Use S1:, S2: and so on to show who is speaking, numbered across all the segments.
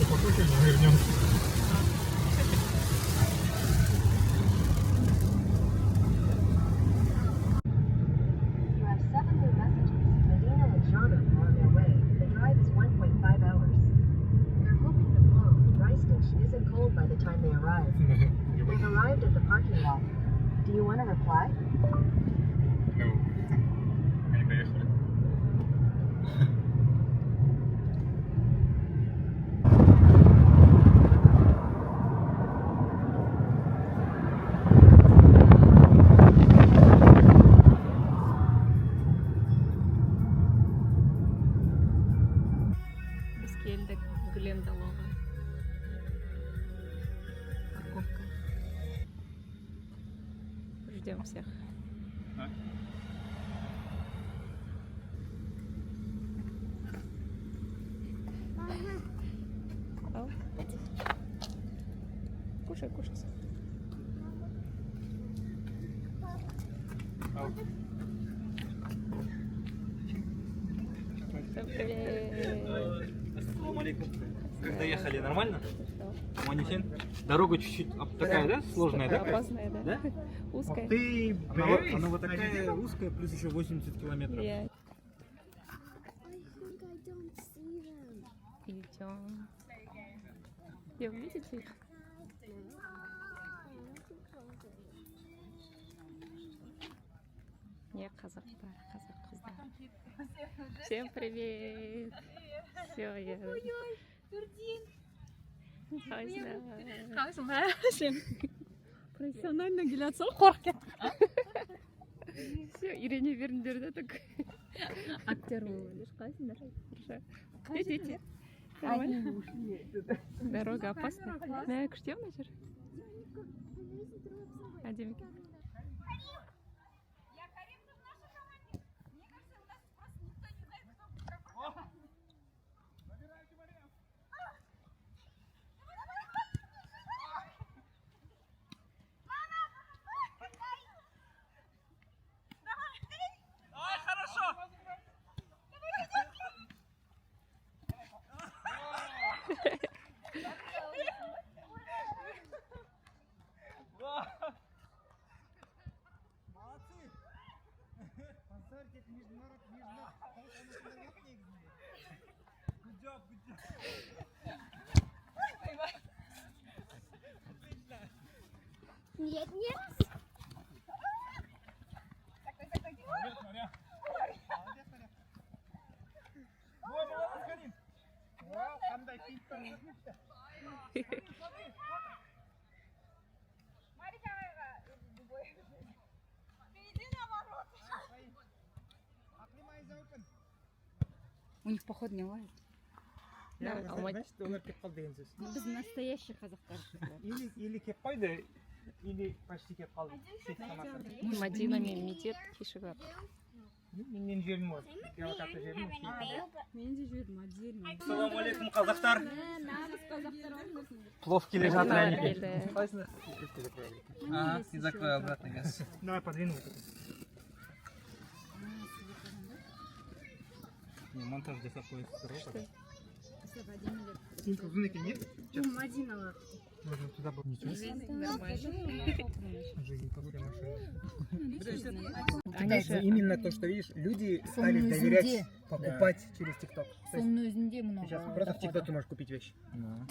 S1: Покушаем, вернемся.
S2: You have 7 new messages. Medina and Jordan are on their way. The drive is 1.5 hours. They're hoping the Globe, Rice Dish, isn't cold by the time they arrive. They've arrived at the parking lot. Do you want to reply?
S1: Ну, они доехали.
S3: Biz geldik Glendalo'ga. Парковка. Ждем всех. Ау. Кушай, кушай. Всем привет.
S4: Ассаламу алейкум. Как доехали? Нормально?
S3: Хорошо.
S4: Манифен? Дорога чуть-чуть такая, да? Сложная, да?
S3: Опасная, да?
S4: Да?
S3: Узкая.
S1: Ты
S4: Она вот такая узкая, плюс еще 80 километров.
S3: Я.
S5: I think I don't see them.
S3: Идем. Я увидите их? Не, қазақтар, қазақ қыздар. Всем привет. Все, я. Қалайсың? Сен профессионально келе жатсың қорқып все, үйрене беріңдер де так. Актер болып қайсыңдар? Идите. Нормально? Дорога опасная. Мә, күште ма жер? Әдемі екен.
S5: Нет, нет.
S6: У них походу не лает.
S1: Значит, олар кеп қалды деген сөз.
S6: Біз настоящий қазақтар.
S1: Или кеп қойды, или почти кеп қалды.
S3: Мадина мен Медет кеші бар.
S1: Мен жерім ғой. Геолокация жерім ғой.
S6: Мен де жүрдім отдельно.
S4: Ассаламу алейкум, қазақтар.
S1: Плов келе жатыр
S3: Мадина
S1: әне.
S3: келді.
S1: Қайсыңдар?
S4: Ага, и закрой обратно газ.
S1: Давай подвинем.
S4: Не, монтаж жасап қойыңыз.
S1: Сенька ұзын екен, не?
S6: Мадинова.
S1: Можно туда было.
S3: Нормально.
S1: Жизнь после машины.
S3: Они же
S1: Именно то, что видишь, люди стали доверять покупать через ТикТок.
S6: Сонның өзінде много.
S1: Сейчас просто в ТикТоке можешь купить вещи.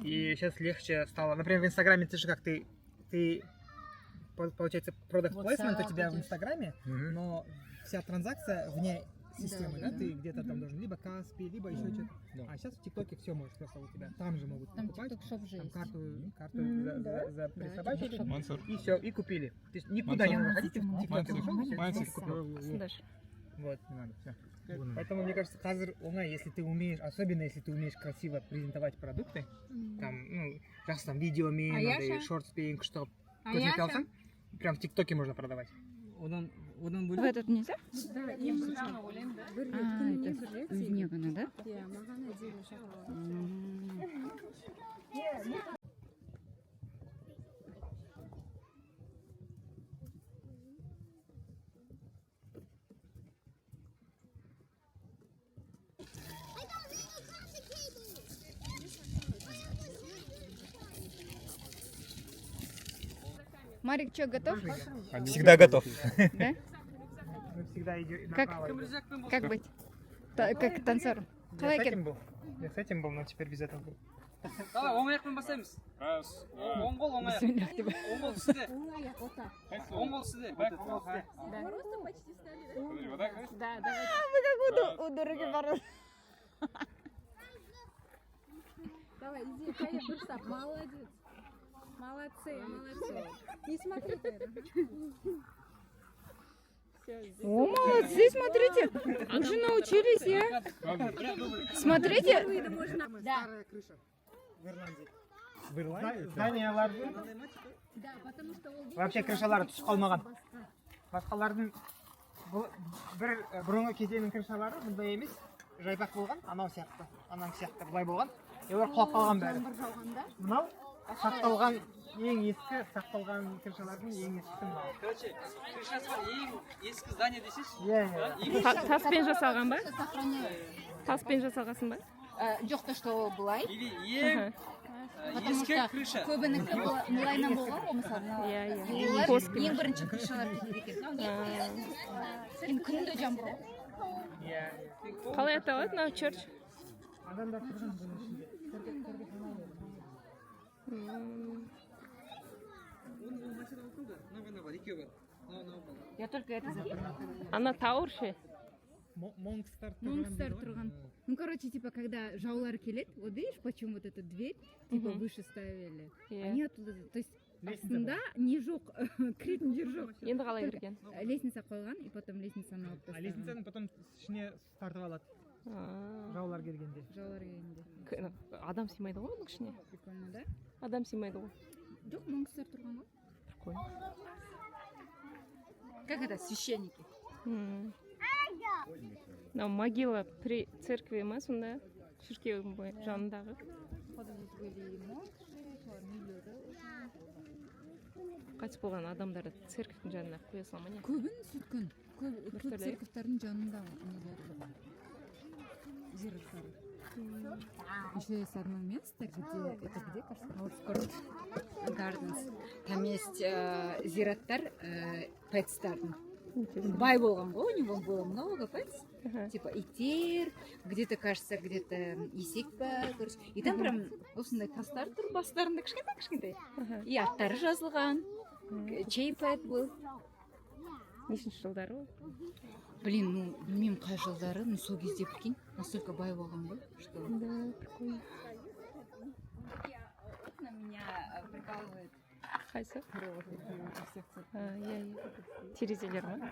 S1: И сейчас легче стало. Например, в Инстаграме ты же как ты получается, product placement у тебя в Инстаграме, но вся транзакция вне системы, да? Ты где-то там должен либо Каспи, либо еще что-то. А сейчас в ТикТоке все можешь просто у тебя. Там же могут
S6: Там
S1: покупать.
S6: TikTok Shop же
S1: Там
S6: есть.
S1: карту присобачили
S4: Мансур.
S1: и все, и купили. То есть никуда не надо ходить, в ТикТоке зашел,
S4: Мансур.
S1: и купил.
S3: Сындар.
S1: Вот, не надо, все. Поэтому, мне кажется, қазір оңай, если ты умеешь, особенно если ты умеешь красиво презентовать продукты, там, ну, жақсы там видеомен, андай шортспен күшті көрсете алсаң, прям в ТикТоке можно продавать.
S4: Одан
S3: В этот нельзя?
S6: Өзіне ғана, да? Марик, что, готов?
S4: Всегда готов.
S6: Да?
S1: Мы всегда идем
S6: Как?
S1: направо.
S6: Как быть? Как танцор?
S1: Я
S6: Қалай
S1: с
S6: екен?
S1: этим был. Я с этим был, но теперь без этого был.
S7: Давай, оң аяқпен бастаймыз. Оң қол, оң аяқ.
S6: Бисмиллах деп.
S7: Оң қол сізде. Оң қол сізде.
S3: Да, давай.
S6: У дороги бороться.
S3: Давай, иди, Кая, Бурсак, молодец. Молодцы, молодцы. Не смотрите это.
S6: О, молодцы, смотрите. Уже научились, я. Смотрите.
S1: Старая крыша в Ирландии. В Ирландии? Зданиялардың
S3: Да, потому что он
S1: вообще крышалары түсіп қалмаған. Басқалардың бір бұрынғы кезеңнің крышалары бұндай емес, жайпақ болған, анау сияқты былай болған. Олар құлап қалған бәрі. Мынау сақталған ең ескі сақталған крышалардың ең ескісі мынау.
S7: Короче, крышасы бар ең ескі здание десеш.
S1: Иә.
S3: таспен жасалған ба? Таспен жасалғасын ба?
S6: Жоқ, то, что былай.
S7: Или ең
S6: Потому
S7: ескі
S6: что
S7: крыша.
S6: көбінікі мылайынан болған ғой, мысалы.
S3: Иә.
S6: Олар
S3: Плоский.
S6: ең бірінші крышалар кеткен екен. Енді күнде жамбыл.
S3: Қалай аталады мынау черч?
S1: Адамдар тұрған бұның ішінде.
S7: Мына бар, екеуі бар. Мынау бар.
S6: Я только это запомнила.
S3: Ана тауыр ше?
S1: Монкстар
S6: Монстр тұрған. Ну, короче, типа, когда жаулар келет, вот видишь, почему вот эту дверь, типа, выше ставили?
S3: Иә.
S6: Они оттуда, то есть, астында не жоқ, кіретін жер жоқ.
S3: Енді қалай кірген?
S6: Лестница қойған, и потом лестницаны алып
S1: А
S6: тастаған.
S1: лестницаны потом ішіне тартып алады жаулар келгенде.
S6: Жаулар келгенде.
S3: Адам сыймайды ғой оның ішіне?
S6: Прикольно, да?
S3: Адам сыймайды ғой.
S6: Жоқ, монстр тұрған ғой.
S3: Прикольно.
S6: Как это, священники?
S3: Мынау могила при церкви ма сонда? Шіркеудің жанындағы. Қайтыс болған адамдарды церковьтің жанына қоя салма не?
S6: Көбін сүркін. Көп
S3: Біртүрлі.
S6: церковьтардың жанында зираттары. Еще есть одно место, где, это где, кажется, Аутскорт Гарденс. Там есть зираттар, пэтстардың. Бай болған ғой, у него было много пэтс. Типа итер, где-то, кажется, где-то есек бар, короче. И там прям осындай тастар тұр, бастарында кішкентай. И аттары жазылған. Чей пэт был.
S3: Нешінші жылдары ғой?
S6: Блин, ну, білмеймін қай жылдары, ну, сол кезде прикинь, настолько бай болған ғой, что...
S3: Да, прикольно.
S6: На меня прикалывает
S3: Қайсы?
S6: провод всех церквей.
S3: Иә. Терезелер ма?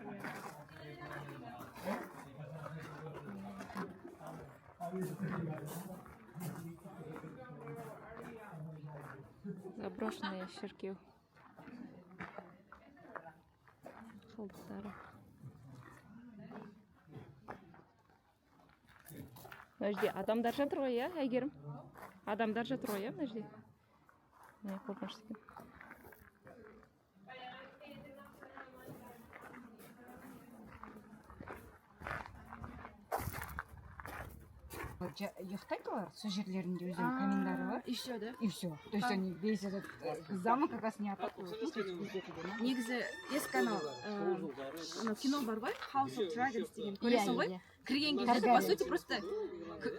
S3: Заброшенная шіркеу. Қалдықтары. Мына жерде адамдар жатыр ғой, иә, Әйгерім? Адамдар жатыр ғой, иә, мына жерде? Не, қорқынышты екен.
S6: Ұйықтайды олар, сол жерлерінде өздерінің каминдары бар.
S8: И все, да?
S6: И все. То есть они весь этот замок как раз не атакуют.
S8: негізі есть канал ана кино бар ғой House of Dragons деген көресің ғой кірген кезде по сути просто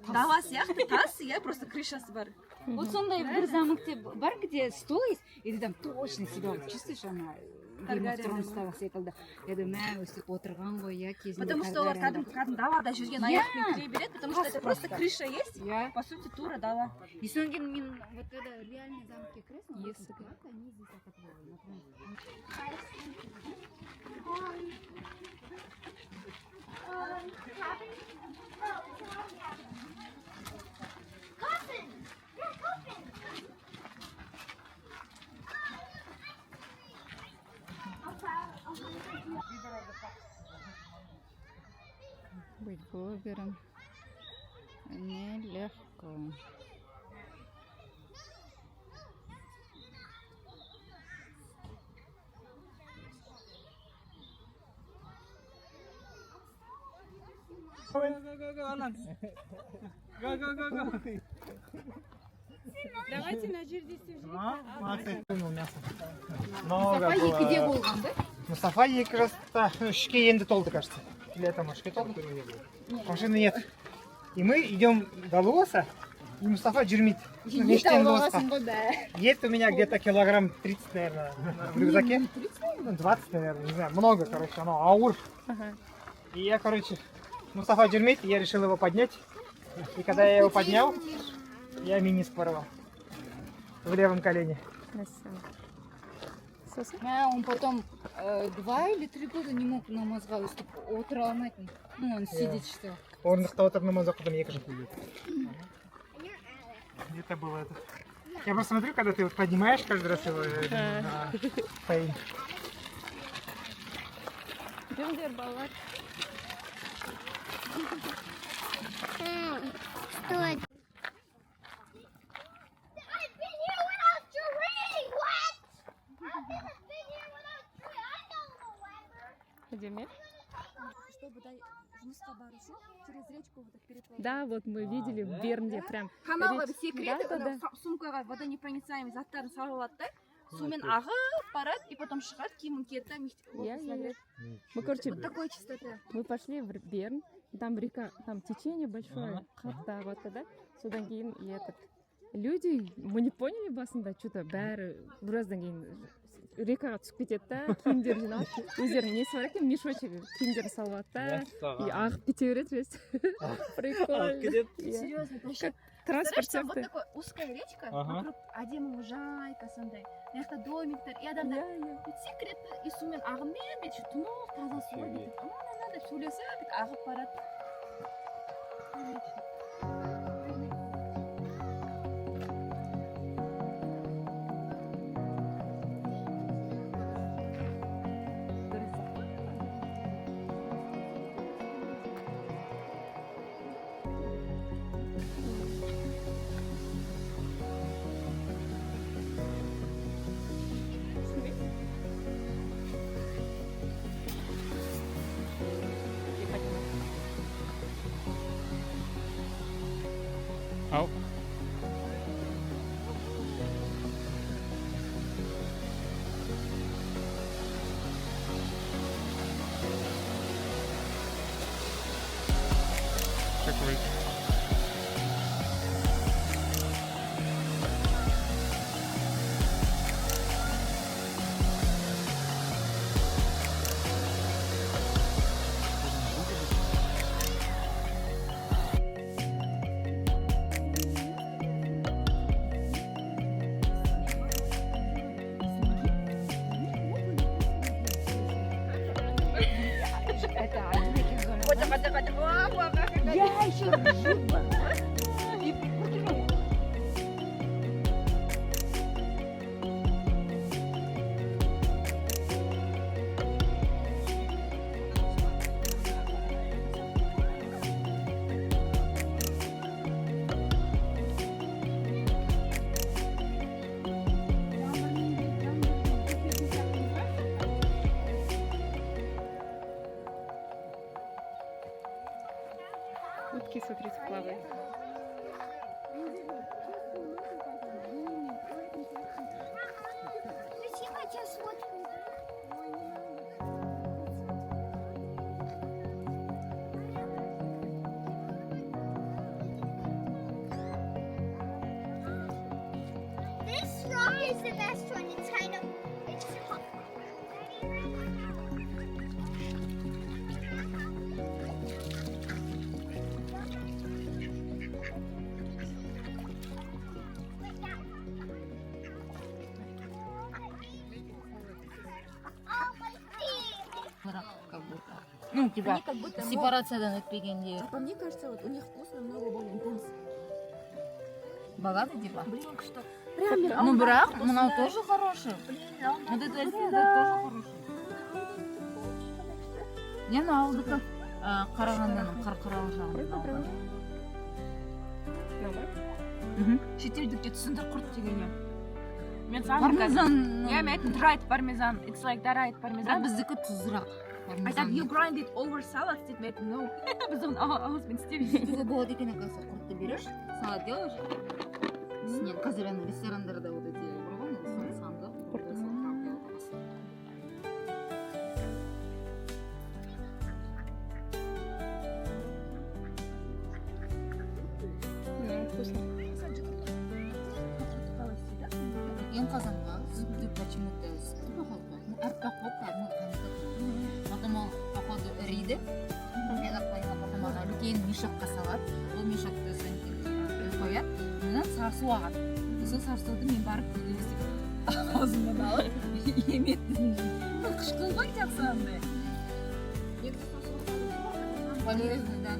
S8: дала сияқты тас иә просто крышасы бар
S6: Вот сондай бір замокте бар, где стол есть, и ты там точно себя вот чувствуешь, она Таргариен секілді. Я думаю, мә, өстіп отырған ғой, иә, кезінде.
S8: потому что олар кәдімгі далада жүрген аяқпен кіре береді потому что это просто крыша есть
S6: Я.
S8: по сути тура дала
S6: И содан кейін мен вот это реальный замке кіресің,
S3: Есігі.
S6: как они здесь окопывали, например. Быть блогером нелегко.
S7: Go, Alan. Go.
S3: Давайте на жерде істеп жіберейік.
S1: Молодцы. Ну, мясо.
S6: Мұстафа екіде
S1: было.
S6: болған да?
S1: Мустафа екі жаста, үшке енді толды, кажется. Или это машке толды? Машины нет. И мы идем до Луоса, и Мустафа жүрмейді. Ну,
S6: Ет
S1: мештен
S6: алып
S1: Луосқа.
S6: алғансың ғой бәрі.
S1: Ет у меня где-то килограмм 30, наверное, в рюкзаке. Ну, 20, наверное, не знаю. Много, короче, оно аур.
S3: Ага.
S1: И я, короче, Мустафа жүрмейді, я решил его поднять. И когда я его поднял, я минис порвал. В левом колене.
S3: Мәссаған. Сосын?
S6: Он потом 2 или 3 года не мог намазға өстіп отыра алмайтын. Ну, он сидеть что.
S1: Орындықта отырып намаз оқыдым 2 жыл. Где-то было это. Я просто смотрю, когда ты вот поднимаешь каждый раз его на фейн.
S3: Жүріңдер, балалар.
S5: Стой. I've been here without Jerry! What? I've been here without Jerry! I know the weather!
S3: Демек?
S8: Чтобы жұмысқа бару үшін через речку вот так переплывать.
S3: Да, вот мы видели в Бернде прям.
S8: Каналға
S3: реч-
S8: все кіреді,
S3: Да, да,
S8: ана
S3: да.
S8: сумкаға водонепроницаемый заттарын салып алады да, сумен ағып барады, и потом шығады, киімін киеді да,
S3: Я. Мы, короче,
S8: Вот такой чистота.
S3: мы пошли в Берн, там река, там течение большое, қатты ағыватты да. Содан кейін и этот люди, мы не поняли басында, что-то бәрі біраздан кейін рекаға түсіп кетеді да, киімдер жиналып, өздерінің несі бар екен, мешочек киімдерін салып алады да, и ағып кете береді жесть. Прикольно. Иә.
S8: Серьезно, это еще...
S3: Транспорт
S8: Представляешь, там вот
S3: сияқты.
S8: такой узкая речка,
S4: Ага.
S8: вокруг әдемі лужайка сондай, мына домиктер, и адамдар
S3: Иә.
S8: өтсе кіреді, и сумен ағынмен бүйтіп тұнық таза суға бүйтіп ана деп сөйлесе бүйтіп ағып барады.
S4: Ау. Какой?
S6: Это один екен зона.
S8: Қача.
S6: Я еще жива.
S3: Утки, смотрите, плавают.
S5: Спасибо, я тебя сфоткаю. This rock is the best one. It's kind of, it's hot.
S6: Как будто. Ну, типа,
S8: Они как будто
S6: сепарациядан өтпегенде.
S8: А по мне кажется, вот у них вкус намного более интенсивный.
S6: Богатый, типа.
S8: Блин, что? Прям мен
S6: Ну, бірақ,
S8: ауылдағы
S6: мынау
S8: вкусный.
S6: тоже хороший.
S8: Блин, ауылдағы
S6: Вот это
S8: вкусный,
S6: тоже
S8: да.
S6: хороший. Не, мына ауылдікі қарағандының қарқаралы жағында.
S8: Шетелдікке түсіндір құрт деген иә. Мен саған
S6: Пармезан.
S8: иә, мен айттым dried parmesan, it's like dried
S6: Да,
S8: parmesan.
S6: біздікі тұзырақ.
S8: Айтады, you grind it over salad дейді, мен айттым, no. Біз оны ауызбен істемейміз.
S6: Бізде болады екен, оказывается, құртты береш, салат делаешь, үстінен қазір ана ресторандарда вот эти бар ғой санды ең қазанға сүтті почему-то сүтті походу ну аппақ болып кәдімгі потом ол походу іриді я так поняла потом ана үлкен мешокқа салады ол мешокты қояды одан сарсу ағады сол сарсуды мен барып елестеп аузымнан алып еметін қышқыл ғой жақсы андай полезно да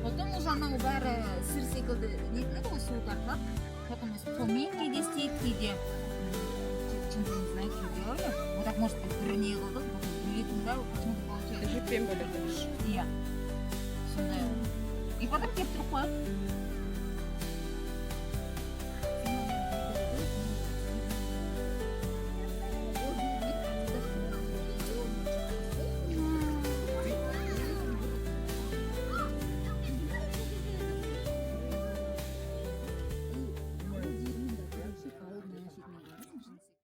S6: потом уже анау бәрі сыр секілді нетіледі ғой суы тартылады потом томен кейде істейді кейде чем-то не знаю что делали вот так может быть біріне қылдық бөлетін да почему-то получается
S3: Жіппен бөледі.
S6: иә сондай и потом кептіріп қояды